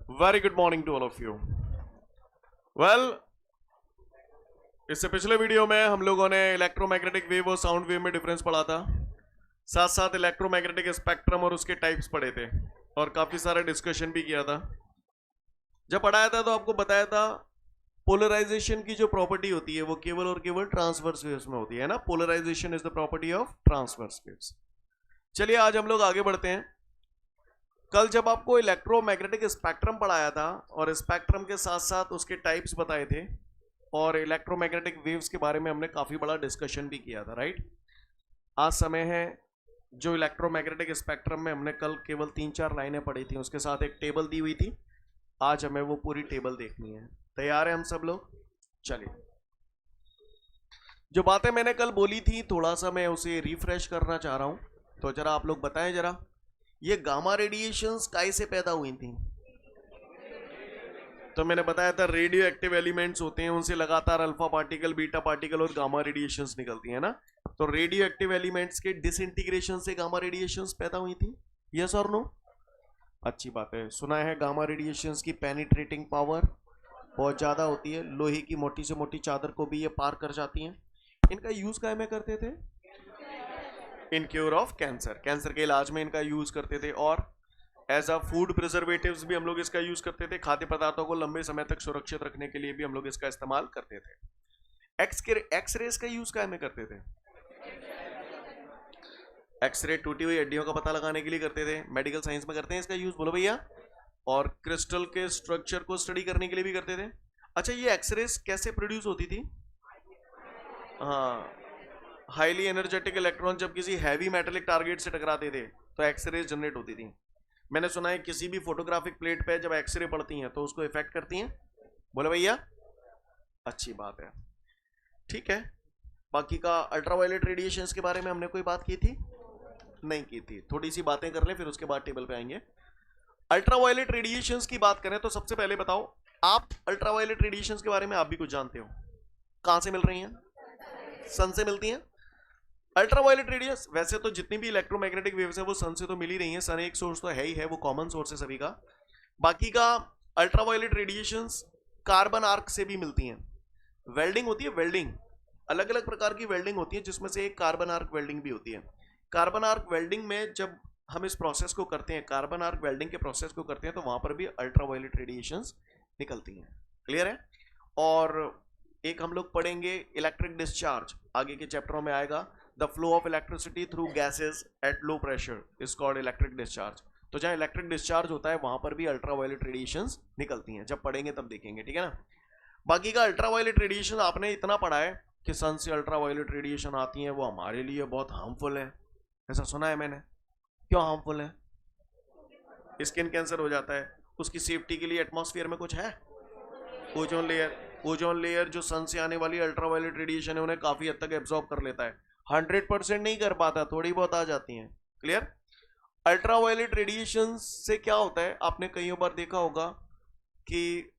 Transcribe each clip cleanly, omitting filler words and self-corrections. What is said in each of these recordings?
Very good morning to all of you. Well, इससे पिछले video में हम लोगों ने इलेक्ट्रोमैग्नेटिक वेव और साउंड वेव में डिफरेंस पढ़ा था, साथ साथ इलेक्ट्रोमैग्नेटिक स्पेक्ट्रम और उसके टाइप्स पढ़े थे और काफी सारा डिस्कशन भी किया था। जब पढ़ाया था तो आपको बताया था पोलराइजेशन की जो प्रॉपर्टी होती है वो केवल और केवल ट्रांसवर्स वेव्स में होती है ना। Polarisation is the property of transverse waves. चलिए आज हम लोग आगे बढ़ते हैं। कल जब आपको इलेक्ट्रोमैग्नेटिक स्पेक्ट्रम पढ़ाया था और स्पेक्ट्रम के साथ साथ उसके टाइप्स बताए थे और इलेक्ट्रोमैग्नेटिक वेव्स के बारे में हमने काफी बड़ा डिस्कशन भी किया था, राइट। आज समय है जो इलेक्ट्रोमैग्नेटिक स्पेक्ट्रम में हमने कल केवल 3-4 लाइनें पढ़ी थी, उसके साथ एक टेबल दी हुई थी। आज हमें वो पूरी टेबल देखनी है। तैयार है हम सब लोग? चलिए, जो बातें मैंने कल बोली थी थोड़ा सा मैं उसे रिफ्रेश करना चाह रहा हूं, तो जरा आप लोग बताएं जरा, ये गामा रेडिएशंस काहे से पैदा हुई थी? तो मैंने बताया था रेडियो एक्टिव एलिमेंट्स होते हैं, उनसे लगातार अल्फा पार्टिकल, बीटा पार्टिकल और गामा रेडिएशंस निकलती है ना। तो रेडियो एक्टिव एलिमेंट्स के डिसइंटीग्रेशन से गामा रेडिएशंस पैदा हुई थी। यस और नो? अच्छी बात है। सुना है गामा रेडिएशंस की पेनिट्रेटिंग पावर बहुत ज्यादा होती है, लोहे की मोटी से मोटी चादर को भी ये पार कर जाती हैं। इनका यूज काय में करते थे? इन क्योर ऑफ कैंसर, कैंसर के इलाज में इनका यूज करते थे। और एज अ फूड प्रिजर्वेटिव्स भी हम लोग इसका यूज करते थे। खाद्य पदार्थों को लंबे समय तक सुरक्षित रखने के लिए भी हम लोग इसका इस्तेमाल करते थे। एक्सरेज का यूज काय में करते थे? एक्सरे टूटी हुई हड्डियों का पता लगाने के लिए करते थे। मेडिकल साइंस में करते हैं इसका यूज, बोलो भैया। और क्रिस्टल के स्ट्रक्चर को स्टडी करने के लिए भी करते थे। अच्छा, ये एक्सरेज कैसे प्रोड्यूस होती थी? हाँ, हाईली एनर्जेटिक इलेक्ट्रॉन जब किसी हैवी मेटेलिक टारगेट से टकराते थे तो एक्सरेज जनरेट होती थी। मैंने सुना है किसी भी फोटोग्राफिक प्लेट पे जब एक्सरे पड़ती हैं तो उसको इफेक्ट करती हैं, बोले भैया। अच्छी बात है, ठीक है। बाकी का अल्ट्रावायलेट रेडिएशंस के बारे में हमने कोई बात की थी? नहीं की थी। थोड़ी सी बातें कर ले, फिर उसके बाद टेबल पे आएंगे। अल्ट्रावायलेट रेडिएशंस की बात करें तो सबसे पहले बताओ, आप अल्ट्रावायलेट रेडिएशंस के बारे में आप भी कुछ जानते हो? कहां से मिल रही हैं? सन से मिलती हैं। अल्ट्रावायलेट रेडियस, वैसे तो जितनी भी इलेक्ट्रोमैग्नेटिक वेव्स है वो सन से तो मिल ही रही हैं। सन एक सोर्स तो है ही है, वो कॉमन सोर्स है सभी का। बाकी का अल्ट्रावायलेट रेडिएशंस कार्बन आर्क से भी मिलती हैं। वेल्डिंग होती है, वेल्डिंग, अलग अलग प्रकार की वेल्डिंग होती है, जिसमें से एक कार्बन आर्क वेल्डिंग भी होती है। कार्बन आर्क वेल्डिंग में जब हम इस प्रोसेस को करते हैं, कार्बन आर्क वेल्डिंग के प्रोसेस को करते हैं, तो वहां पर भी अल्ट्रावायलेट रेडिएशंस निकलती हैं। क्लियर है? और एक हम लोग पढ़ेंगे इलेक्ट्रिक डिस्चार्ज, आगे के चैप्टरों में आएगा। The flow of electricity through gases at low pressure is called electric discharge. तो जहां इलेक्ट्रिक डिस्चार्ज होता है वहां पर भी अल्ट्रावायलेट रेडिएशंस निकलती हैं। जब पढ़ेंगे तब देखेंगे, ठीक है ना। बाकी का अल्ट्रावायलेट रेडिएशन आपने इतना पढ़ा है कि सन से अल्ट्रावायलेट रेडिएशन आती है, वो हमारे लिए बहुत हार्मफुल है, ऐसा सुना है मैंने। क्यों हार्मफुल है? स्किन कैंसर हो जाता है। उसकी सेफ्टी के लिए एटमॉस्फेयर में कुछ है? ओजोन लेयर, ओजोन लेयर जो सन से आने वाली अल्ट्रावायलेट रेडिएशन है उन्हें काफी हद तक एब्जॉर्ब कर लेता है। 100% नहीं कर पाता, थोड़ी बहुत आ जाती हैं। क्लियर? अल्ट्रावायलेट रेडिएशन से क्या होता है, आपने कई बार देखा होगा कि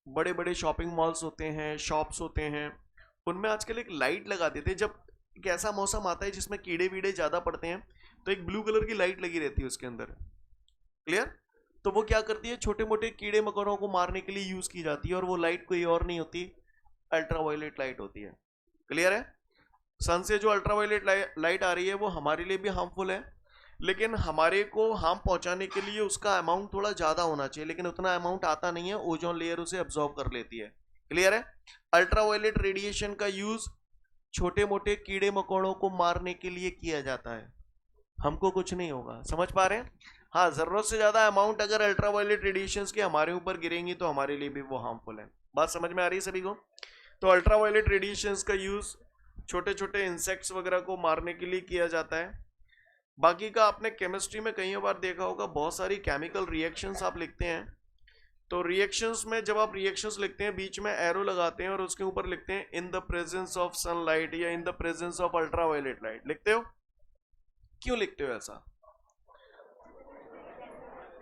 बड़े बड़े शॉपिंग मॉल्स होते हैं, शॉप्स होते हैं, उनमें आजकल एक लाइट लगा देते हैं। जब एक ऐसा मौसम आता है जिसमें कीड़े वीड़े ज्यादा पड़ते हैं तो एक ब्लू कलर की लाइट लगी रहती है उसके अंदर। क्लियर? तो वो क्या करती है, छोटे मोटे कीड़े मकोड़ों को मारने के लिए यूज की जाती है, और वो लाइट कोई और नहीं होती, अल्ट्रावायलेट लाइट होती है। क्लियर है? सन से जो अल्ट्रावायलेट लाइट आ रही है वो हमारे लिए भी हार्मफुल है, लेकिन हमारे को हार्म पहुंचाने के लिए उसका अमाउंट थोड़ा ज्यादा होना चाहिए, लेकिन उतना अमाउंट आता नहीं है, ओजोन लेयर उसे अब्सॉर्ब कर लेती है। क्लियर है? अल्ट्रावायलेट रेडिएशन का यूज छोटे मोटे कीड़े मकोड़ों को मारने के लिए किया जाता है। हमको कुछ नहीं होगा, समझ पा रहे हैं? हाँ, जरूरत से ज्यादा अमाउंट अगर अल्ट्रावायलेट रेडिएशंस के हमारे ऊपर गिरेंगी तो हमारे लिए भी वो हार्मफुल है। बात समझ में आ रही है सभी को? तो अल्ट्रावायलेट रेडिएशंस का यूज छोटे छोटे इंसेक्ट्स वगैरह को मारने के लिए किया जाता है। बाकी का आपने केमिस्ट्री में कई बार देखा होगा, बहुत सारी केमिकल रिएक्शंस आप लिखते हैं, तो रिएक्शंस में जब आप रिएक्शंस लिखते हैं बीच में एरो लगाते हैं और उसके ऊपर लिखते हैं in the presence of sunlight या in the presence of ultraviolet light. लिखते हो? क्यों लिखते हो ऐसा?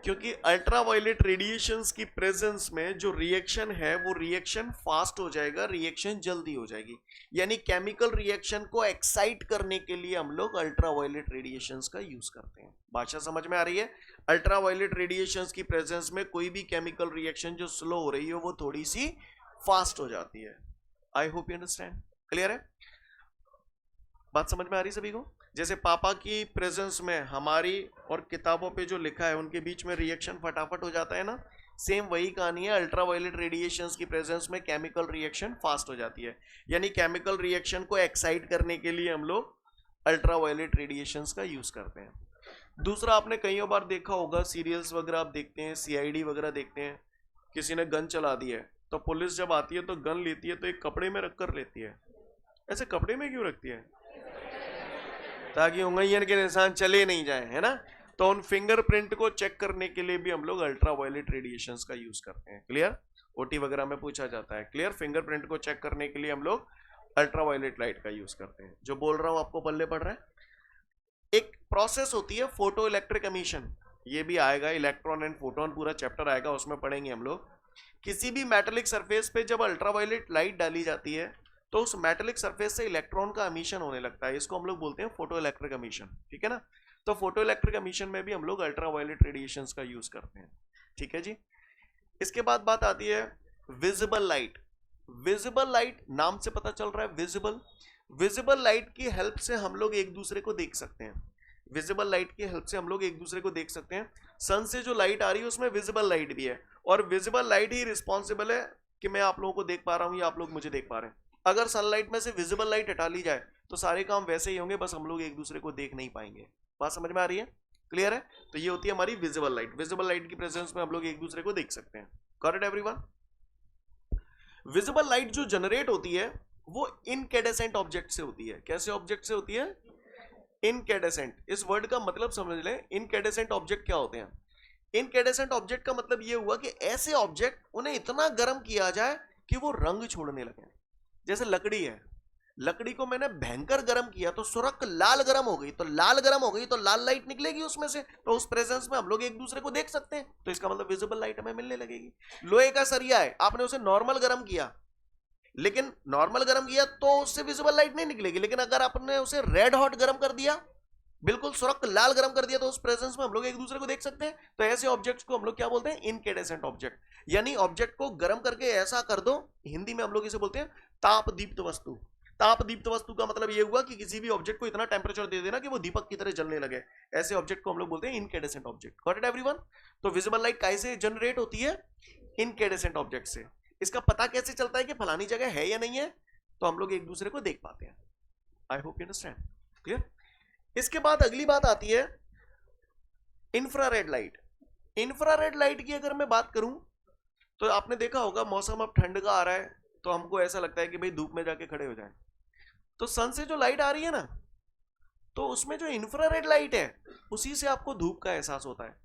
क्योंकि अल्ट्रावायलेट रेडिएशंस की प्रेजेंस में जो रिएक्शन है वो रिएक्शन फास्ट हो जाएगा, रिएक्शन जल्दी हो जाएगी। यानी केमिकल रिएक्शन को एक्साइट करने के लिए हम लोग अल्ट्रावायलेट रेडिएशंस का यूज करते हैं। भाषा समझ में आ रही है? अल्ट्रावायलेट रेडिएशंस की प्रेजेंस में कोई भी केमिकल रिएक्शन जो स्लो हो रही है वो थोड़ी सी फास्ट हो जाती है। I hope you understand. Clear है? बात समझ में आ रही सभी को? जैसे पापा की प्रेजेंस में हमारी और किताबों पे जो लिखा है उनके बीच में रिएक्शन फटाफट हो जाता है ना, सेम वही कहानी है। अल्ट्रावायलेट रेडिएशंस की प्रेजेंस में केमिकल रिएक्शन फास्ट हो जाती है। यानी केमिकल रिएक्शन को एक्साइट करने के लिए हम लोग अल्ट्रावायलेट रेडिएशंस का यूज करते हैं। दूसरा, आपने कई बार देखा होगा, सीरियल्स वगैरह आप देखते हैं, सीआईडी वगैरह देखते हैं, किसी ने गन चला दी है तो पुलिस जब आती है तो गन लेती है तो एक कपड़े में रख कर लेती है। ऐसे कपड़े में क्यों रखती है? ताकि उंगलियों के निशान चले नहीं जाए, है ना। तो उन फिंगरप्रिंट को चेक करने के लिए भी हम लोग अल्ट्रावायलेट रेडिएशंस का यूज करते हैं। क्लियर? ओटी वगैरह में पूछा जाता है। क्लियर? फिंगरप्रिंट को चेक करने के लिए हम लोग अल्ट्रावायलेट लाइट का यूज करते हैं। जो बोल रहा हूं आपको पल्ले पड़ रहा है। एक प्रोसेस होती है फोटो इलेक्ट्रिक एमिशन, ये भी आएगा, इलेक्ट्रॉन एंड फोटोन पूरा चैप्टर आएगा, उसमें पढ़ेंगे हम लोग। किसी भी मेटेलिक सरफेस पे जब अल्ट्रावायलेट लाइट डाली जाती है तो उस मेटेलिक सरफेस से इलेक्ट्रॉन का एमिशन होने लगता है। इसको हम लोग बोलते हैं फोटो इलेक्ट्रिक एमिशन। ठीक है ना? तो फोटो इलेक्ट्रिक एमिशन में भी हम लोग अल्ट्रावायलेट रेडिएशंस का यूज करते हैं। ठीक है जी। इसके बाद बात आती है विजिबल लाइट। विजिबल लाइट नाम से पता चल रहा है, विजिबल। विजिबल लाइट की हेल्प से हम लोग एक दूसरे को देख सकते हैं। विजिबल लाइट की हेल्प से हम लोग एक दूसरे को देख सकते हैं। सन से जो लाइट आ रही है उसमें विजिबल लाइट भी है, और विजिबल लाइट ही रिस्पॉन्सिबल है कि मैं आप लोगों को देख पा रहा हूं या आप लोग मुझे देख पा रहे हैं। अगर सनलाइट में से विजिबल लाइट हटा ली जाए तो सारे काम वैसे ही होंगे, बस हम लोग एक दूसरे को देख नहीं पाएंगे। बात समझ में आ रही है? क्लियर है? तो ये होती है हमारी विजिबल लाइट। विजिबल लाइट की प्रेजेंस में हम लोग एक दूसरे को देख सकते हैं। Correct everyone? विजिबल लाइट जो जनरेट होती है वो इनकैंडेसेंट ऑब्जेक्ट से होती है। कैसे ऑब्जेक्ट से होती है? इनकैंडेसेंट। इस वर्ड का मतलब समझ लें। इनकैंडेसेंट ऑब्जेक्ट क्या होते हैं? इनकैंडेसेंट ऑब्जेक्ट का मतलब ये हुआ कि ऐसे ऑब्जेक्ट उन्हें इतना गर्म किया जाए कि वो रंग छोड़ने लगे। जैसे लकड़ी है, लकड़ी को मैंने भयंकर गर्म किया तो सुरख लाल गर्म हो गई, तो लाल गर्म हो गई तो लाल लाइट निकलेगी उसमें से, तो उस प्रेजेंस में हम लोग एक दूसरे को देख सकते हैं। तो इसका मतलब विजिबल लाइट हमें मिलने लगेगी। लोहे का सरिया है, आपने उसे नॉर्मल गर्म किया, लेकिन नॉर्मल गर्म किया तो उससे विजिबल लाइट नहीं निकलेगी। लेकिन अगर आपने उसे रेड हॉट गर्म कर दिया, बिल्कुल सुरख लाल गर्म कर दिया, तो उस प्रेजेंस में हम लोग एक दूसरे को देख सकते हैं। तो ऐसे ऑब्जेक्ट्स को हम लोग क्या बोलते हैं? Incandescent object. यानी ऑब्जेक्ट को गर्म करके ऐसा कर दो, हिंदी में हम लोग इसे बोलते हैं ताप दीप्त वस्तु। ताप दीप्त वस्तु का मतलब ये हुआ कि किसी भी ऑब्जेक्ट को इतना टेम्परेचर दे देना कि वो दीपक की तरह जलने लगे। ऐसे ऑब्जेक्ट को हम लोग बोलते हैं incandescent object. Got it everyone? तो विजिबल लाइट कैसे जनरेट होती है? इनकैंडेसेंट ऑब्जेक्ट से। इसका पता कैसे चलता है कि फलानी जगह है या नहीं है? तो हम लोग एक दूसरे को देख पाते हैं। I hope you understand. Clear? इसके बाद अगली बात आती है इंफ्रारेड लाइट। इंफ्रारेड लाइट की अगर मैं बात करूं तो आपने देखा होगा, मौसम अब ठंड का आ रहा है तो हमको ऐसा लगता है कि भाई धूप में जाके खड़े हो जाएं। तो सन से जो लाइट आ रही है ना, तो उसमें जो इंफ्रारेड लाइट है उसी से आपको धूप का एहसास होता है।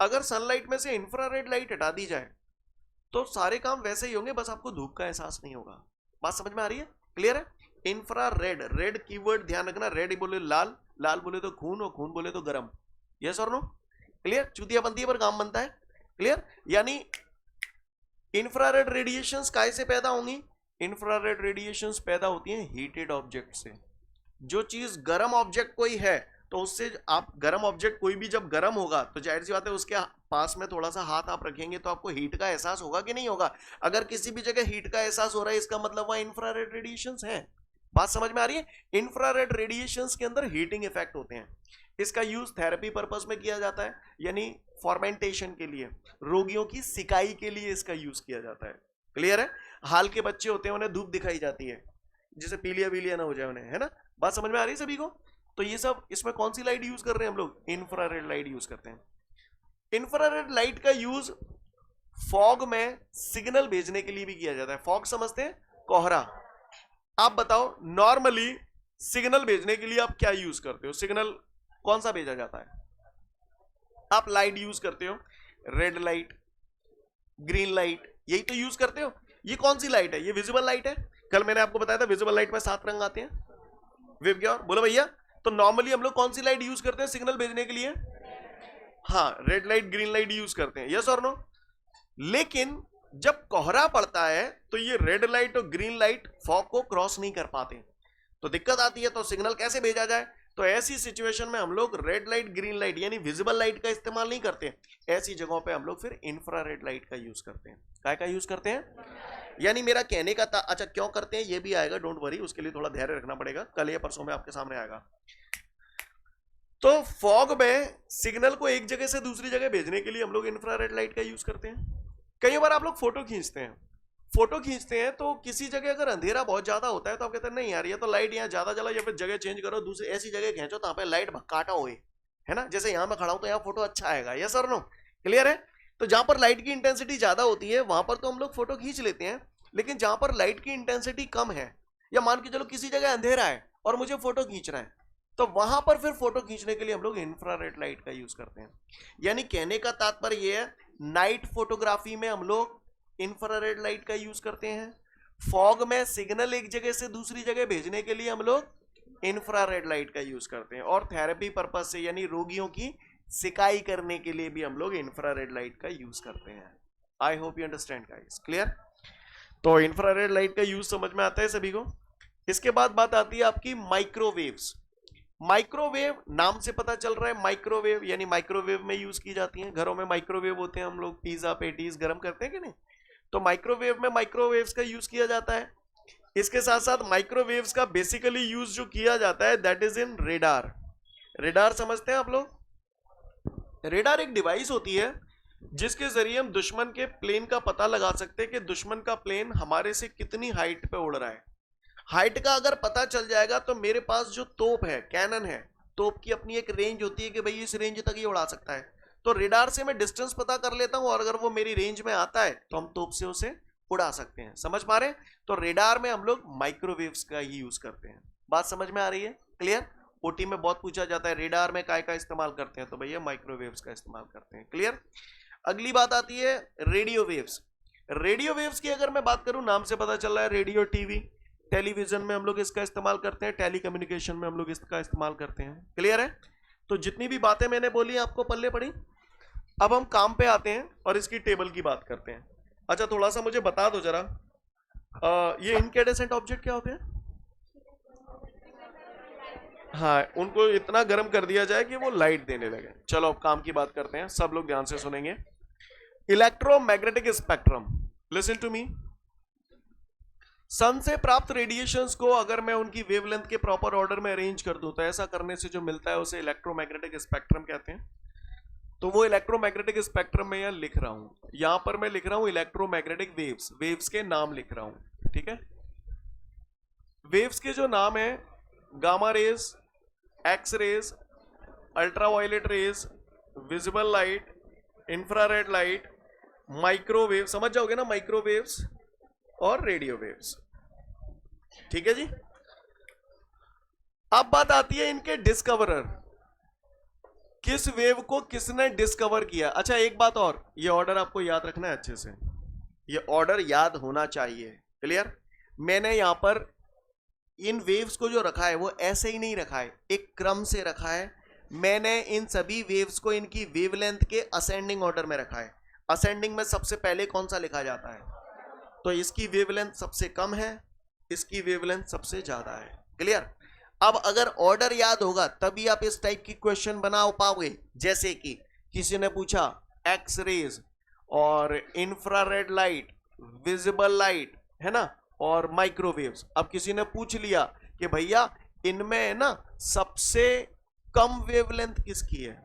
अगर सनलाइट में से इंफ्रारेड लाइट हटा दी जाए तो सारे काम वैसे ही होंगे, बस आपको धूप का एहसास नहीं होगा। बात समझ में आ रही है? क्लियर है? इंफ्रारेड, रेड कीवर्ड ध्यान रखना। रेड बोले लाल, लाल बोले तो खून, और खून बोले तो गर्म। यस और नो? क्लियर? चूतिया बनती है पर काम बनता है। क्लियर? यानी इंफ्रारेड रेडिएशंस कैसे पैदा होंगी? इंफ्रारेड रेडिएशंस पैदा होती हैं हीटेड ऑब्जेक्ट से। जो चीज गर्म ऑब्जेक्ट कोई है तो उससे आप, गर्म ऑब्जेक्ट कोई भी जब गर्म होगा तो जाहिर सी बात है उसके पास में थोड़ा सा हाथ आप रखेंगे तो आपको हीट का एहसास होगा कि नहीं होगा? अगर किसी भी जगह हीट का एहसास हो रहा है इसका मतलब वह इंफ्रारेड रेडिएशंस है। बात समझ में आ रही है? इंफ्रारेड रेडिएशंस के अंदर हीटिंग इफेक्ट होते हैं। इसका यूज थेरेपी पर्पस में किया जाता है, यानी फॉर्मेंटेशन के लिए, रोगियों की सिकाई के लिए इसका यूज किया जाता है। क्लियर है? हाल के बच्चे होते हैं उन्हें धूप दिखाई जाती है जिसे पीलिया वीलिया ना हो जाए उन्हें, है ना? बात समझ में आ रही है सभी को? तो ये सब, इसमें कौन सी लाइट यूज कर रहे हैं हम लोग? इंफ्रारेड लाइट यूज करते हैं। इंफ्रारेड लाइट का यूज फॉग में सिग्नल भेजने के लिए भी किया जाता है। फॉग समझते हैं? कोहरा। आप बताओ नॉर्मली सिग्नल भेजने के लिए आप क्या यूज करते हो? सिग्नल कौन सा भेजा जाता है? आप लाइट यूज करते हो, रेड लाइट, ग्रीन लाइट, यही तो यूज करते हो। ये कौन सी लाइट है? ये विजिबल लाइट है। कल मैंने आपको बताया था विजिबल लाइट में 7 रंग आते हैं। विवग्योर बोलो भैया। तो नॉर्मली हम लोग कौन सी लाइट यूज करते हैं सिग्नल भेजने के लिए? हाँ, red light green light use करते हैं, यस और नो। लेकिन जब कोहरा पड़ता है तो ये रेड लाइट और ग्रीन लाइट फॉग को क्रॉस नहीं कर पाते, तो दिक्कत आती है। तो सिग्नल कैसे भेजा जाए? तो ऐसी सिचुएशन में हम लोग रेड लाइट ग्रीन लाइट यानी विजिबल लाइट का इस्तेमाल नहीं करते। ऐसी जगहों पे हम लोग फिर इंफ्रारेड लाइट का यूज करते हैं। काय का यूज करते हैं? यानी मेरा कहने का अच्छा क्यों करते हैं ये भी आएगा, डोंट वरी, उसके लिए थोड़ा धैर्य रखना पड़ेगा, कल या परसों में आपके सामने आएगा। तो फॉग में सिग्नल को एक जगह से दूसरी जगह भेजने के लिए हम लोग इंफ्रारेड लाइट का यूज करते हैं। कई बार आप लोग फोटो खींचते हैं तो किसी जगह अगर अंधेरा बहुत ज्यादा होता है तो आप कहते हैं नहीं यार ये तो लाइट यहाँ ज्यादा जला, या फिर जगह चेंज करो, दूसरी ऐसी जगह खींचो तो यहाँ पे लाइट भक्काटा होए, है ना। जैसे यहाँ मैं खड़ा हूं तो यहाँ फोटो अच्छा आएगा, यस और नो, क्लियर है। तो जहां पर लाइट की इंटेंसिटी ज्यादा होती है वहां पर तो हम लोग फोटो खींच लेते हैं, लेकिन जहां पर लाइट की इंटेंसिटी कम है, या मान के चलो किसी जगह अंधेरा है और मुझे फोटो खींचना है, तो वहां पर फिर फोटो खींचने के लिए हम लोग इंफ्रारेड लाइट का यूज करते हैं। यानी कहने का तात्पर्य यह है, नाइट फोटोग्राफी में हम लोग इंफ्रारेड लाइट का यूज करते हैं, फॉग में सिग्नल एक जगह से दूसरी जगह भेजने के लिए हम लोग इंफ्रारेड लाइट का यूज करते हैं, और थेरेपी पर्पस से यानी रोगियों की सिकाई करने के लिए भी हम लोग इंफ्रारेड लाइट का यूज करते हैं। I hope you understand guys, clear. तो इंफ्रारेड लाइट का यूज समझ में आता है सभी को। इसके बाद बात आती है आपकी माइक्रोवेव्स। माइक्रोवेव नाम से पता चल रहा है, माइक्रोवेव यानी माइक्रोवेव में यूज की जाती है। घरों में माइक्रोवेव होते हैं, हम लोग पिज्जा पेटीज गर्म करते हैं कि नहीं, तो माइक्रोवेव में माइक्रोवेव्स का यूज किया जाता है। इसके साथ साथ माइक्रोवेव्स का बेसिकली यूज जो किया जाता है that is in radar. Radar समझते हैं आप लोग? रेडार एक डिवाइस होती है जिसके जरिए हम दुश्मन के प्लेन का पता लगा सकते हैं कि दुश्मन का प्लेन हमारे से कितनी हाइट पे उड़ रहा है। हाइट का अगर पता चल जाएगा तो मेरे पास जो तोप है, कैनन है, तोप की अपनी एक रेंज होती है कि भाई इस रेंज तक ये उड़ा सकता है, तो रेडार से मैं डिस्टेंस पता कर लेता हूं और अगर वो मेरी रेंज में आता है तो हम तोप से उसे उड़ा सकते हैं। समझ पा रहे हैं? तो रेडार में हम लोग माइक्रोवेव्स का ही यूज करते हैं। बात समझ में आ रही है? क्लियर। ओटी में बहुत पूछा जाता है रेडार में काय का इस्तेमाल करते हैं, तो भैया माइक्रोवेव्स का इस्तेमाल करते हैं। क्लियर। अगली बात आती है रेडियो वेव्स। रेडियो वेव्स की अगर मैं बात करूं, नाम से पता चल रहा है रेडियो, टीवी, टेलीविजन में हम लोग इसका इस्तेमाल करते हैं, टेलीकम्युनिकेशन में हम लोग इसका इस्तेमाल करते हैं। क्लियर है। तो जितनी भी बातें मैंने बोली आपको पल्ले पड़ी। अब हम काम पे आते हैं और इसकी टेबल की बात करते हैं। अच्छा थोड़ा सा मुझे बता दो जरा, ये इनकैंडेसेंट ऑब्जेक्ट क्या होते हैं? हाँ, उनको इतना गर्म कर दिया जाए कि वो लाइट देने लगे। चलो अब काम की बात करते हैं, सब लोग ध्यान से सुनेंगे। Electromagnetic spectrum, listen to me. Sun से प्राप्त रेडिएशंस को अगर मैं उनकी वेवलेंथ के प्रॉपर ऑर्डर में अरेंज कर दूं तो ऐसा करने से जो मिलता है उसे इलेक्ट्रोमैग्नेटिक स्पेक्ट्रम कहते हैं। तो वो इलेक्ट्रोमैग्नेटिक स्पेक्ट्रम में यहां लिख रहा हूं, यहां पर मैं लिख रहा हूं इलेक्ट्रोमैग्नेटिक वेव्स, वेव्स के नाम लिख रहा हूं, ठीक है। वेव्स के जो नाम है, gamma rays, X rays, ultraviolet rays, visible light, infrared light, microwave, समझ जाओगे ना, माइक्रोवेव्स और रेडियो वेव्स, ठीक है जी। अब बात आती है इनके डिस्कवरर, किस वेव को किसने डिस्कवर किया। अच्छा एक बात और, ये ऑर्डर आपको याद रखना है अच्छे से, ये ऑर्डर याद होना चाहिए। क्लियर। मैंने यहां पर इन वेव्स को जो रखा है वो ऐसे ही नहीं रखा है, एक क्रम से रखा है। मैंने इन सभी वेव्स को इनकी वेवलेंथ के असेंडिंग ऑर्डर में रखा है। असेंडिंग में सबसे पहले कौन सा लिखा जाता है? तो इसकी वेवलेंथ सबसे कम है, इसकी वेवलेंथ सबसे ज्यादा है। क्लियर। अब अगर ऑर्डर याद होगा तभी आप इस टाइप की क्वेश्चन बना पाओगे। जैसे कि किसी ने पूछा एक्स रेज और इंफ्रारेड लाइट, विजिबल लाइट, है ना, और माइक्रोवेव्स। अब किसी ने पूछ लिया कि भैया इनमें है ना सबसे कम वेवलेंथ किसकी है,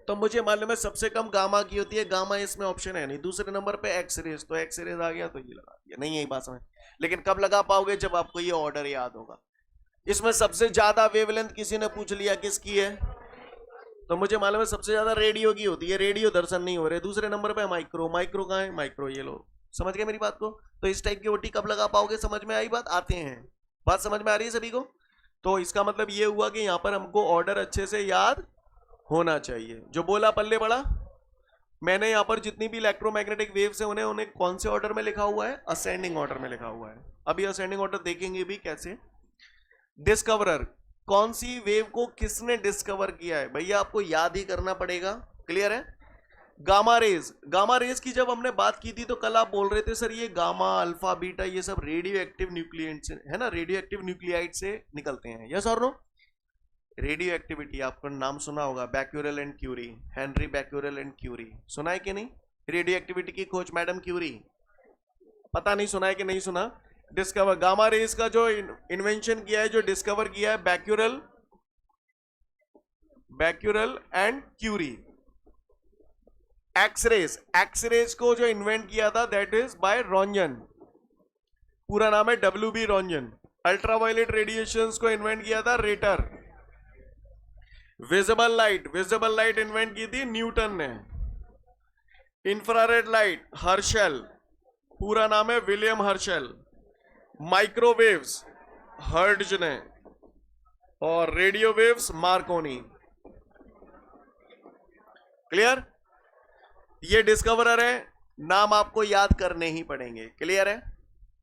तो मुझे मालूम है सबसे कम गामा की होती है, गामा इसमें ऑप्शन है नहीं। दूसरे नंबर पे एक्स रेज, तो एक्स रेज आ गया तो ये लगा दिया, नहीं यही बात समझ। लेकिन कब लगा पाओगे? जब आपको ये ऑर्डर याद होगा। इसमें सबसे ज्यादा वेवलेंथ किसी ने पूछ लिया किसकी है, तो मुझे मालूम है सबसे ज्यादा रेडियो की होती है, रेडियो दर्शन नहीं हो रहे। दूसरे नंबर पे माइक्रो, माइक्रो कहाँ है? माइक्रो, ये लो, समझ गए मेरी बात को। तो इस टाइप की ओटी कब लगा पाओगे? समझ में आई बात? आते हैं, बात समझ में आ रही है सभी को? तो इसका मतलब ये हुआ कि यहाँ पर हमको ऑर्डर अच्छे से याद होना चाहिए। जो बोला पल्ले बड़ा। मैंने यहाँ पर जितनी भी इलेक्ट्रोमैग्नेटिक वेव्स है उन्हें कौन से ऑर्डर में लिखा हुआ है? असेंडिंग ऑर्डर में लिखा हुआ है। अभी असेंडिंग ऑर्डर देखेंगे भी कैसे। डिस्कवरर, कौन सी वेव को किसने डिस्कवर किया है भैया, आपको याद ही करना पड़ेगा। क्लियर है? Gamma raise. गामा रेज की जब हमने बात की थी तो कल आप बोल रहे थे सर ये गामा अल्फा बीटा ये सब रेडियो एक्टिव न्यूक्लियट से है ना, रेडियो एक्टिव न्यूक्लियाइड से निकलते हैं। यस और नो? रेडियो एक्टिविटी आपका नाम सुना होगा, Becquerel and Curie, Henri Becquerel and Curie, सुना है कि नहीं? रेडियो एक्टिविटी की खोज मैडम क्यूरी, पता नहीं सुना है कि नहीं सुना? डिस्कवर गामा रेज का जो इन्वेंशन किया है, जो डिस्कवर किया है, बैक्यूरेल एंड क्यूरी। एक्सरेज को जो इन्वेंट किया था दैट इज बाय रॉन्जन, पूरा नाम है WB रॉन्जन। अल्ट्रावायलेट रेडिएशंस को इन्वेंट किया था रेटर। विजिबल लाइट इन्वेंट की थी न्यूटन ने। इंफ्रारेड लाइट हर्शल, पूरा नाम है विलियम हर्शल। माइक्रोवेव्स हर्ट्ज ने, और रेडियो वेव्स मार्कोनी। क्लियर? ये डिस्कवरर है, नाम आपको याद करने ही पड़ेंगे। क्लियर है?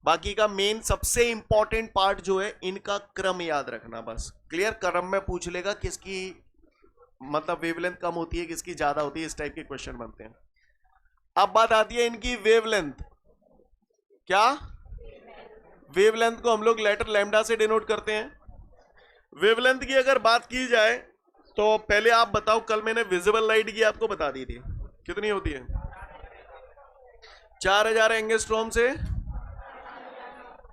बाकी का मेन सबसे इंपॉर्टेंट पार्ट जो है इनका क्रम याद रखना बस। क्लियर? क्रम में पूछ लेगा किसकी मतलब वेवलेंथ कम होती है, किसकी ज्यादा होती है, इस टाइप के क्वेश्चन बनते हैं। अब बात आती है इनकी वेवलेंथ। क्या? वेवलेंथ को हम लोग लेटर लैम्डा से डिनोट करते हैं। वेवलेंथ की अगर बात की जाए तो पहले आप बताओ, कल मैंने विजिबल लाइट की आपको बता दी थी, कितनी होती है? 4000 एंगस्ट्रॉम से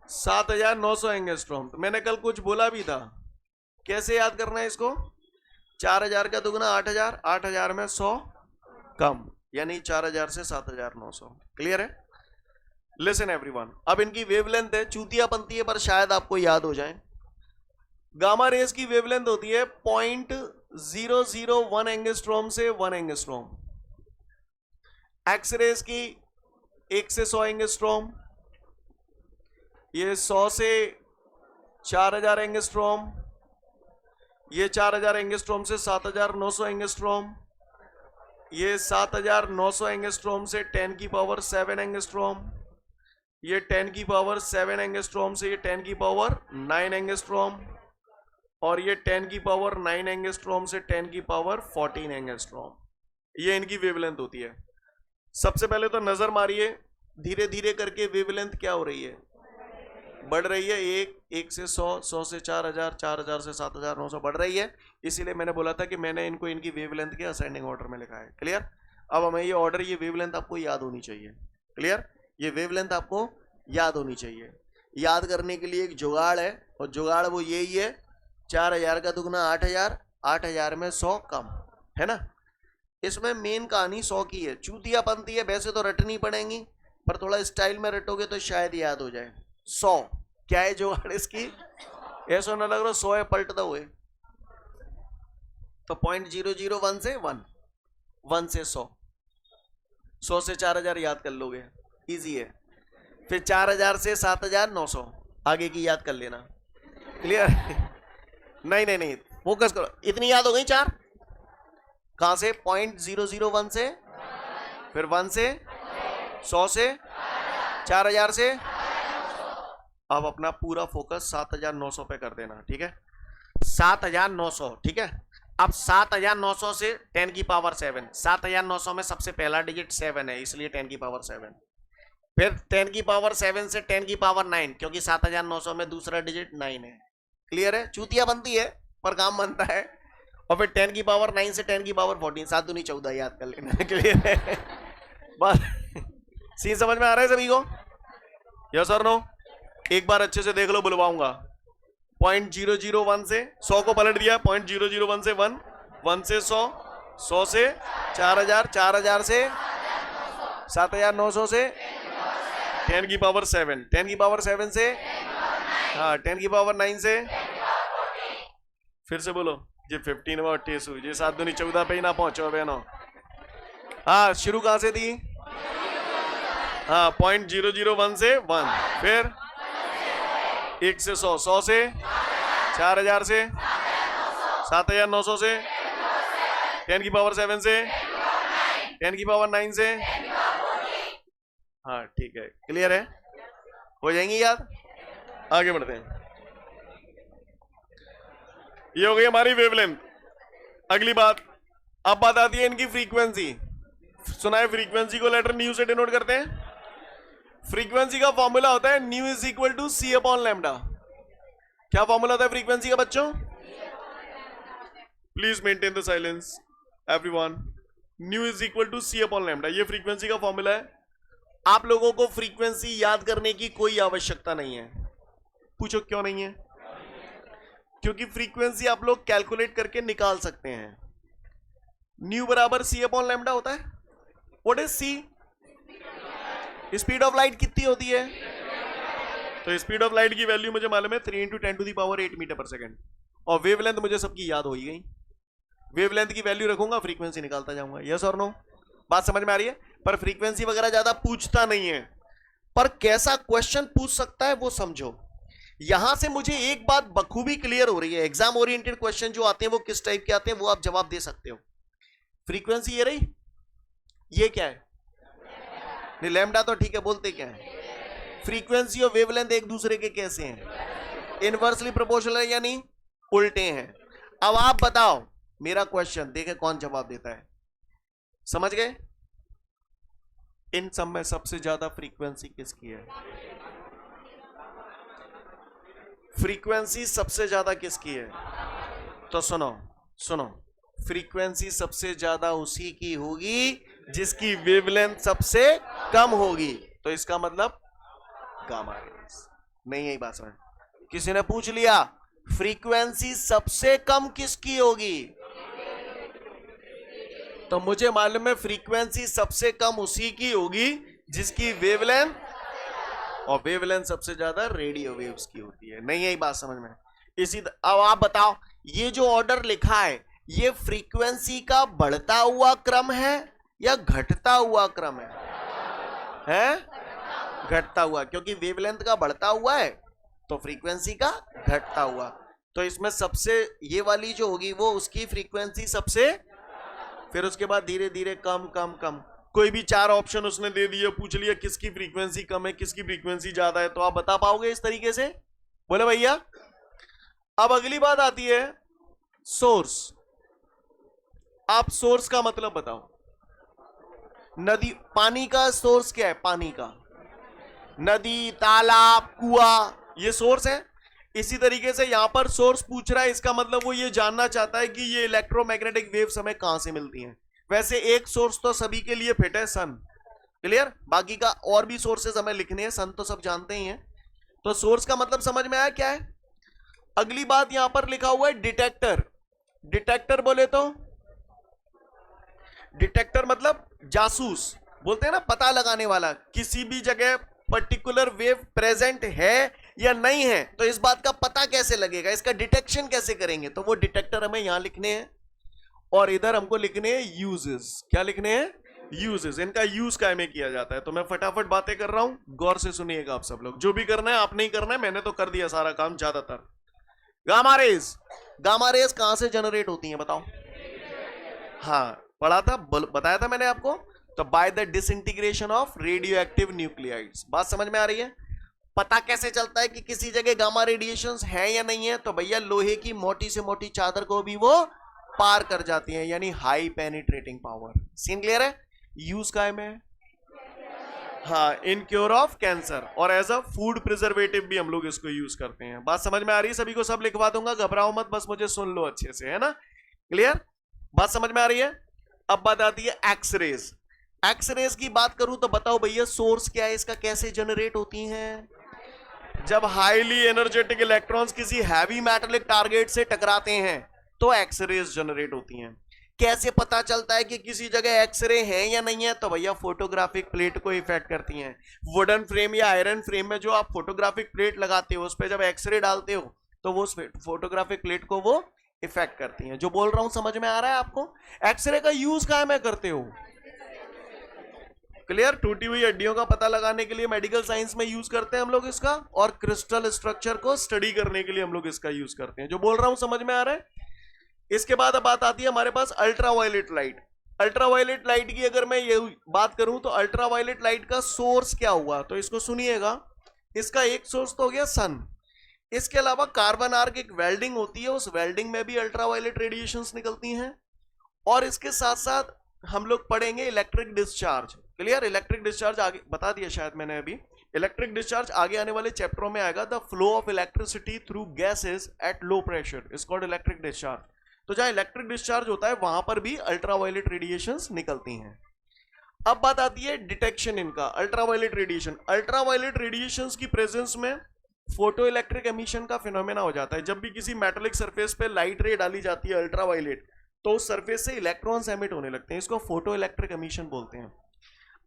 7900 एंगस्ट्रॉम। तो मैंने कल कुछ बोला भी था, कैसे याद करना है इसको? 4000 का दुगना 8000, 8000 में 100 कम, यानी 4000 से 7900। क्लियर है? लिसन एवरीवन, अब इनकी वेवलेंथ है, चूतिया बनती है पर शायद आपको याद हो जाए। गामा रेस की वेवलेंथ होती है 0.001 एंगस्ट्रॉम से 1 एंगस्ट्रॉम। एक्स रेस की 1 से 100 एंगस्ट्रॉम, ये 100 से 4000 एंगस्ट्रॉम, ये 4000 एंगस्ट्रॉम से 7900 एंगस्ट्रॉम, ये 7900 एंगस्ट्रॉम से 10 की पावर 7 एंगस्ट्रॉम, ये 10 की पावर 7 एंगस्ट्रॉम से ये 10 की पावर 9 एंगस्ट्रॉम, और ये 10 की पावर 9 एंगस्ट्रॉम से 10 की पावर 14 एंगस्ट्रॉम। ये इनकी वेवलेंथ होती है। सबसे पहले तो नजर मारिए, धीरे धीरे करके वेवलेंथ क्या हो रही है? बढ़ रही है। 1 से 100, 100 से 4000, 4000 से 7900 बढ़ रही है। इसीलिए मैंने बोला था कि मैंने इनको इनकी वेवलेंथ के असेंडिंग ऑर्डर में लिखा है। क्लियर? अब हमें ये ऑर्डर, ये वेवलेंथ आपको याद होनी चाहिए। क्लियर? ये वेवलेंथ आपको याद होनी चाहिए। याद करने के लिए एक जुगाड़ है, और जुगाड़ वो यही है, 4000 का दुगना 8000, 8000 में 100 कम, है ना? इसमें मेन कहानी 100 की है, चूतिया बनती है, वैसे तो रटनी पड़ेंगी पर थोड़ा स्टाइल में रटोगे तो शायद याद हो जाए। 100 क्या है जुगाड़ इसकी? ऐसा ना लग रहा 100 है पलटता हुए। तो 0.001 से 1 से 100, 100 से 4000 याद कर लोगे, इजी है। फिर 4000 से 7900 आगे की याद कर लेना। क्लियर? नहीं, फोकस करो। इतनी याद हो गई 4? कहां से? 0.001 से, फिर 1 से, 100 से, 4000 से। अब अपना पूरा फोकस 7900 पे कर देना, ठीक है? 7900, ठीक है? अब 7900 से 10 की पावर 7, 7900 में सबसे पहला डिजिट 7 है, इसलिए 10 की पावर 7। फिर 10 की पावर 7 से 10 की पावर 9, क्योंकि 7900 में दूसरा डिजिट 9 है। क्लियर है? चूतिया बनती है पर काम बनता है। और फिर 10 की पावर 9 से 10 की पावर 14, 7 दूनी 14 याद कर लेना। क्लियर है? बस सीन समझ में आ रहा है सभी को? यस और नो? एक बार अच्छे से देख लो, बुलवाऊंगा। 0.001 से 100 को पलट दिया, 0.001 से 1, 1 से 100, 100 से 4000, 4000 से 7900 से 10 की पावर 7, 10 की पावर 7 से, हाँ 10 की पावर 9 से, फिर से बोलो जी 15 व 28 हुई जी, 7 दूनी 14 पे ही ना पहुंचो बहनों। हाँ शुरू कहां से थी? हाँ 0.001 से 1, फिर 1 से 100, 100 से 4000 से 7900 से 10 की पावर 7 से 10 की पावर 9 से, हाँ ठीक है। क्लियर है? हो जाएंगी याद? आगे बढ़ते हैं। ये हो गई हमारी वेवलेंथ। अगली बात, अब बात आती है इनकी फ्रीक्वेंसी। सुना है फ्रीक्वेंसी को लेटर न्यू से डिनोट करते हैं। फ्रीक्वेंसी का फॉर्मूला होता है nu is equal to c upon lambda. क्या फॉर्मूला होता है फ्रीक्वेंसी का बच्चों? Please maintain the silence everyone. Nu is equal to c upon lambda, ये फ्रीक्वेंसी का फॉर्मूला है। आप लोगों को फ्रीक्वेंसी याद करने की कोई आवश्यकता नहीं है। पूछो क्यों नहीं है? क्योंकि फ्रीक्वेंसी आप लोग कैलकुलेट करके निकाल सकते हैं। न्यू बराबर सी अपॉन लैम्डा होता है। What is c? Speed of light कितनी होती है? तो स्पीड ऑफ लाइट की वैल्यू मुझे मालूम है 3 × 10⁸ मीटर पर सेकंड। और वेवलेंथ मुझे सबकी याद हो ही गई। वेवलेंथ की वैल्यू रखूंगा, फ्रीक्वेंसी निकालता जाऊंगा। यस और नो? बात समझ में आ रही है? पर फ्रीक्वेंसी वगैरह ज्यादा पूछता नहीं है, पर कैसा क्वेश्चन पूछ सकता है वो समझो। यहां से मुझे एक बात बखूबी क्लियर हो रही है, एग्जाम ओरिएंटेड क्वेश्चन जो आते हैं वो किस टाइप के आते हैं वो आप जवाब दे सकते हो। फ्रीक्वेंसी ये रही, ये क्या है? नहीं लैम्डा तो ठीक है, बोलते क्या है? फ्रीक्वेंसी और वेवलेंथ एक दूसरे के कैसे हैं? इनवर्सली प्रोपोर्शनल है यानी उल्टे हैं। अब आप बताओ मेरा क्वेश्चन, देखे कौन जवाब देता है। समझ गए? इन सब में सबसे ज्यादा फ्रीक्वेंसी किसकी है? फ्रीक्वेंसी सबसे ज्यादा किसकी है? तो सुनो सुनो, फ्रीक्वेंसी सबसे ज्यादा उसी की होगी जिसकी वेवलेंथ सबसे कम होगी। तो इसका मतलब गामा रेज। नहीं यही बात समझ? किसी ने पूछ लिया फ्रीक्वेंसी सबसे कम किसकी होगी, तो मुझे मालूम है फ्रीक्वेंसी सबसे कम उसी की होगी जिसकी वेवलेंथ, और वेवलेंथ सबसे ज्यादा रेडियो वेव्स की होती है। नहीं यही बात समझ में? अब आप बताओ ये जो ऑर्डर लिखा है ये फ्रीक्वेंसी का बढ़ता हुआ क्रम है या घटता हुआ क्रम है? घटता हुआ, क्योंकि वेवलेंथ का बढ़ता हुआ है तो फ्रीक्वेंसी का घटता हुआ। तो इसमें सबसे ये वाली जो होगी वो उसकी फ्रीक्वेंसी सबसे, फिर उसके बाद धीरे धीरे कम कम कम। कोई भी 4 ऑप्शन उसने दे दिए, पूछ लिया किसकी फ्रीक्वेंसी कम है किसकी फ्रीक्वेंसी ज्यादा है, तो आप बता पाओगे इस तरीके से? बोले भैया। अब अगली बात आती है सोर्स। आप सोर्स का मतलब बताओ। नदी, पानी का सोर्स क्या है? पानी का नदी, तालाब, कुआं, ये सोर्स है। इसी तरीके से यहां पर सोर्स पूछ रहा है, इसका मतलब वो ये जानना चाहता है कि ये इलेक्ट्रोमैग्नेटिक वेव्स हमें कहां से मिलती हैं। वैसे एक सोर्स तो सभी के लिए फिट है, सन। क्लियर? बाकी का और भी सोर्सेस हमें लिखने हैं, सन तो सब जानते ही हैं। तो सोर्स का मतलब समझ में आया क्या है? अगली बात यहां पर लिखा हुआ है डिटेक्टर। डिटेक्टर बोले तो, डिटेक्टर मतलब जासूस बोलते हैं ना, पता लगाने वाला। किसी भी जगह पर्टिकुलर वेव प्रेजेंट है या नहीं है तो इस बात का पता कैसे लगेगा, इसका डिटेक्शन कैसे करेंगे, तो वो डिटेक्टर हमें यहां लिखने हैं। और इधर हमको लिखने हैं यूजेस। क्या लिखने हैं? यूजेस। इनका यूज काय में किया जाता है। तो मैं फटाफट बातें कर रहा हूं, गौर से सुनिएगा आप सब लोग। जो भी करना है आप नहीं करना है, मैंने तो कर दिया सारा काम ज्यादातर। Gamma rays. गामा रेज कहां से जनरेट होती हैं बताओ? हाँ पढ़ा था, बताया था मैंने आपको। तो by the disintegration of radio active nuclides. बात समझ में आ रही है? पता कैसे चलता है कि किसी जगह गामा रेडिएशंस है या नहीं है? तो भैया लोहे की मोटी से मोटी चादर को भी वो पार कर जाती है, यानी high penetrating power. Scene clear है? यूज काय में? हाँ, इन क्योर ऑफ कैंसर, और एज अ फूड प्रिजर्वेटिव भी हम लोग इसको यूज करते हैं। बात समझ में आ रही है? सभी को सब लिखवा दूंगा, घबराओ मत, बस मुझे सुन लो अच्छे से, है ना? क्लियर? बात समझ में आ रही है? अब बात आती है एक्सरेज। एक्सरेज की बात करूं तो बताओ भैया सोर्स क्या है इसका, कैसे जनरेट होती हैं? जब हाईली एनर्जेटिक इलेक्ट्रॉन्स किसी हैवी मेटालिक टारगेट से टकराते हैं तो एक्सरेज जनरेट होती हैं। कैसे पता चलता है कि किसी जगह एक्सरे है या नहीं है? तो भैया फोटोग्राफिक प्लेट को इफेक्ट करती हैं। वुडन फ्रेम या आयरन फ्रेम में जो आप फोटोग्राफिक प्लेट लगाते हो उस पर जब एक्सरे डालते हो तो वो फोटोग्राफिक प्लेट को वो इफेक्ट करती हैं। जो बोल रहा हूं समझ में आ रहा है आपको? एक्सरे का यूज कहां में करते हो? क्लियर? टूटी हुई हड्डियों का पता लगाने के लिए मेडिकल साइंस में यूज करते हैं हम लोग इसका, और क्रिस्टल स्ट्रक्चर को स्टडी करने के लिए हम लोग इसका यूज करते हैं। जो बोल रहा हूं समझ में आ रहा है? इसके बाद अब बात आती है हमारे पास अल्ट्रावायलेट लाइट। अल्ट्रावायलेट लाइट की अगर मैं ये बात करूं तो अल्ट्रावायलेट लाइट का सोर्स क्या हुआ, तो इसको सुनिएगा। इसका एक सोर्स तो हो गया सन, इसके अलावा कार्बन आर्क एक वेल्डिंग होती है, उस वेल्डिंग में भी अल्ट्रावायलेट रेडिएशंस निकलती हैं। और इसके साथ साथ हम लोग पढ़ेंगे electric discharge. Clear? Electric discharge आगे बता दिया शायद मैंने अभी। इलेक्ट्रिक डिस्चार्ज आगे आने वाले चैप्टरों में आएगा। The flow of electricity through gases at low pressure is called electric discharge. तो जहां इलेक्ट्रिक डिस्चार्ज होता है वहां पर भी अल्ट्रावायलेट रेडिएशंस निकलती हैं। अब बात आती है डिटेक्शन इनका, अल्ट्रावायलेट रेडिएशन। अल्ट्रावायलेट रेडिएशंस की प्रेजेंस में फोटो इलेक्ट्रिक एमिशन का फिनोमेना हो जाता है। जब भी किसी मेटालिक सरफेस पे लाइट रे डाली जाती है अल्ट्रावायलेट, तो उस सरफेस से इलेक्ट्रॉन्स एमिट होने लगते हैं, इसको फोटो इलेक्ट्रिक एमिशन बोलते हैं।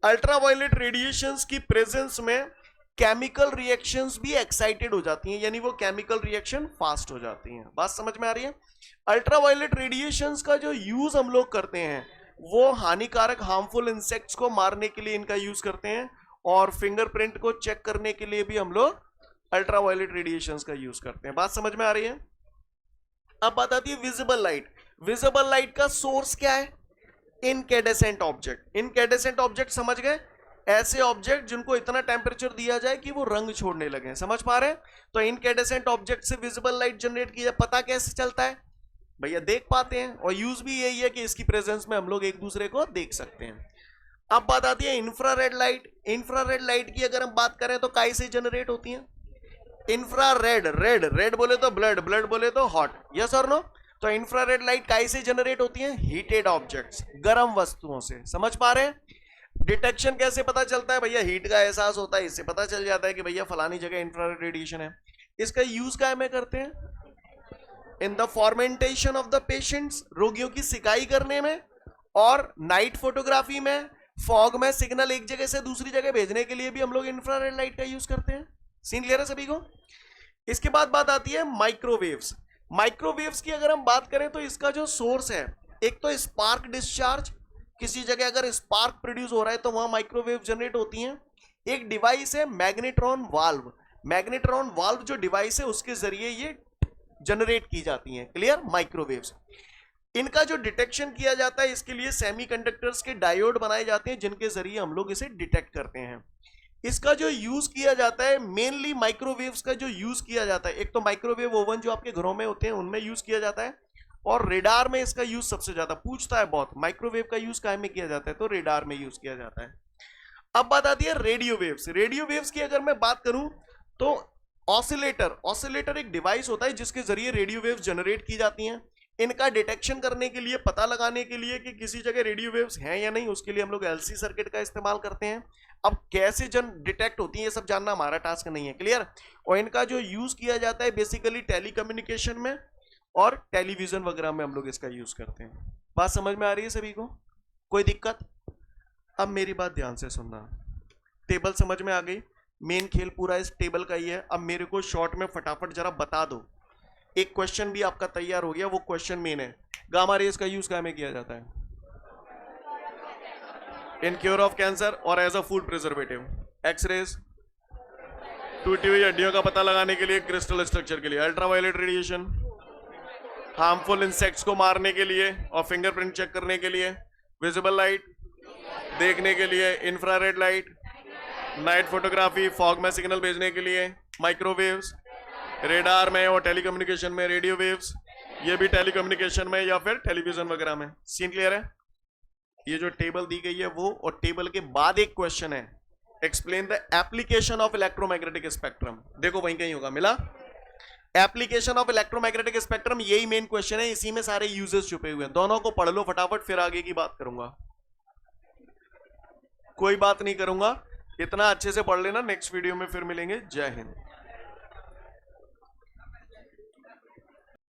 अल्ट्रावायलेट रेडिएशंस की प्रेजेंस में केमिकल रिएक्शंस भी एक्साइटेड हो जाती हैं, यानी वो केमिकल रिएक्शन फास्ट हो जाती हैं। बात समझ में आ रही है? अल्ट्रावायलेट रेडिएशंस का जो यूज हम लोग करते हैं वो हानिकारक हार्मफुल इंसेक्ट्स को मारने के लिए इनका यूज करते हैं, और फिंगरप्रिंट को चेक करने के लिए भी हम लोग अल्ट्रावायलेट रेडिएशंस का यूज करते हैं। बात समझ में आ रही है? अब बात आती है विजिबल लाइट। विजिबल लाइट का सोर्स क्या है? Incandescent object. इनकैंडेसेंट ऑब्जेक्ट समझ गए? ऐसे ऑब्जेक्ट जिनको इतना टेम्परेचर दिया जाए कि वो रंग छोड़ने लगे। समझ पा रहे हैं? तो इनकैंडेसेंट ऑब्जेक्ट से विजिबल लाइट जनरेट की जाए। पता कैसे चलता है भैया? देख पाते हैं, और यूज भी यही है कि इसकी प्रेजेंस में हम लोग एक दूसरे को देख सकते हैं। अब बात आती है इंफ्रारेड लाइट। इंफ्रारेड लाइट की अगर हम बात करें तो काई से जनरेट होती है? इंफ्रारेड, रेड, रेड बोले तो ब्लड, ब्लड बोले तो हॉट, यस और नो? तो इंफ्रारेड लाइट काई से जनरेट होती है? हीटेड ऑब्जेक्ट्स, गर्म वस्तुओं से। समझ पा रहे हैं? डिटेक्शन कैसे पता चलता है भैया? हीट का एहसास होता है, इससे पता चल जाता है कि भैया फलानी जगह इंफ्रारेड रेडिएशन है। इसका यूज क्या में करते हैं? In the fermentation of the patients, रोगियों की सिकाई करने में, और नाइट फोटोग्राफी में, फॉग में सिग्नल एक जगह से दूसरी जगह भेजने के लिए भी हम लोग इंफ्रारेड लाइट का यूज करते हैं। सीन क्लियर है सभी को? इसके बाद बात आती है माइक्रोवेव्स। माइक्रोवेव्स की अगर हम बात करें तो इसका जो सोर्स है, एक तो स्पार्क डिस्चार्ज, किसी जगह अगर स्पार्क प्रोड्यूस हो रहा है तो वहां माइक्रोवेव जनरेट होती हैं। एक डिवाइस है मैग्नेट्रॉन वाल्व। मैग्नेट्रॉन वाल्व जो डिवाइस है उसके जरिए ये जनरेट की जाती हैं। क्लियर? माइक्रोवेव्स। इनका जो डिटेक्शन किया जाता है इसके लिए सेमीकंडक्टर्स के डायोड बनाए जाते हैं, जिनके जरिए हम लोग इसे डिटेक्ट करते हैं। इसका जो यूज किया जाता है, मेनली माइक्रोवेव्स का जो यूज किया जाता है, एक तो माइक्रोवेव ओवन जो आपके घरों में होते हैं उनमें यूज किया जाता है, और रेडार में इसका यूज सबसे ज्यादा पूछता है बहुत, माइक्रोवेव का यूज काय में किया जाता है? तो रेडार में यूज किया जाता है। अब बात आती है रेडियो वेव्स। रेडियो वेव्स की अगर मैं बात करूं तो ऑसिलेटर, ऑसिलेटर एक डिवाइस होता है जिसके जरिए रेडियो वेव्स जनरेट की जाती हैं। इनका डिटेक्शन करने के लिए, पता लगाने के लिए कि किसी जगह रेडियो वेव्स हैं या नहीं, उसके लिए हम लोग एलसी सर्किट का इस्तेमाल करते हैं। अब कैसे डिटेक्ट होती है ये सब जानना हमारा टास्क नहीं है। क्लियर? और इनका जो यूज किया जाता है बेसिकली टेलीकम्युनिकेशन में और टेलीविजन वगैरह में हम लोग इसका यूज करते हैं। बात समझ में आ रही है सभी को? कोई दिक्कत? अब मेरी बात ध्यान से सुनना। टेबल समझ में आ गई? मेन खेल पूरा इस टेबल का ही है। अब मेरे को शॉर्ट में फटाफट जरा बता दो। एक क्वेश्चन भी आपका तैयार हो गया, वो क्वेश्चन मेन है। गामा रेज का यूज क्या में किया जाता है? इन क्योर ऑफ कैंसर और as a food preservative. X rays टूटी हुई हड्डियों का पता लगाने के लिए, क्रिस्टल स्ट्रक्चर के लिए। अल्ट्रावायलेट रेडिएशन हार्मफुल इंसेक्ट्स को मारने के लिए और फिंगरप्रिंट चेक करने के लिए। विजिबल लाइट देखने के लिए। Infrared light night photography, fog में सिग्नल भेजने के लिए। माइक्रोवेव्स रेडार में और टेलीकम्युनिकेशन में। रेडियो वेव्स ये भी टेलीकम्युनिकेशन में या फिर टेलीविजन वगैरह में। सीन क्लियर है? ये जो टेबल दी गई है वो, और टेबल के बाद एक क्वेश्चन है, explain the application of electromagnetic spectrum. देखो वहीं कहीं होगा, मिला? एप्लीकेशन ऑफ इलेक्ट्रोमैग्नेटिक स्पेक्ट्रम, यही मेन क्वेश्चन है, इसी में सारे यूजेस छुपे हुए हैं। दोनों को पढ़ लो फटाफट, फिर आगे की बात करूंगा। कोई बात नहीं करूंगा, इतना अच्छे से पढ़ लेना। नेक्स्ट वीडियो में फिर मिलेंगे। जय हिंद।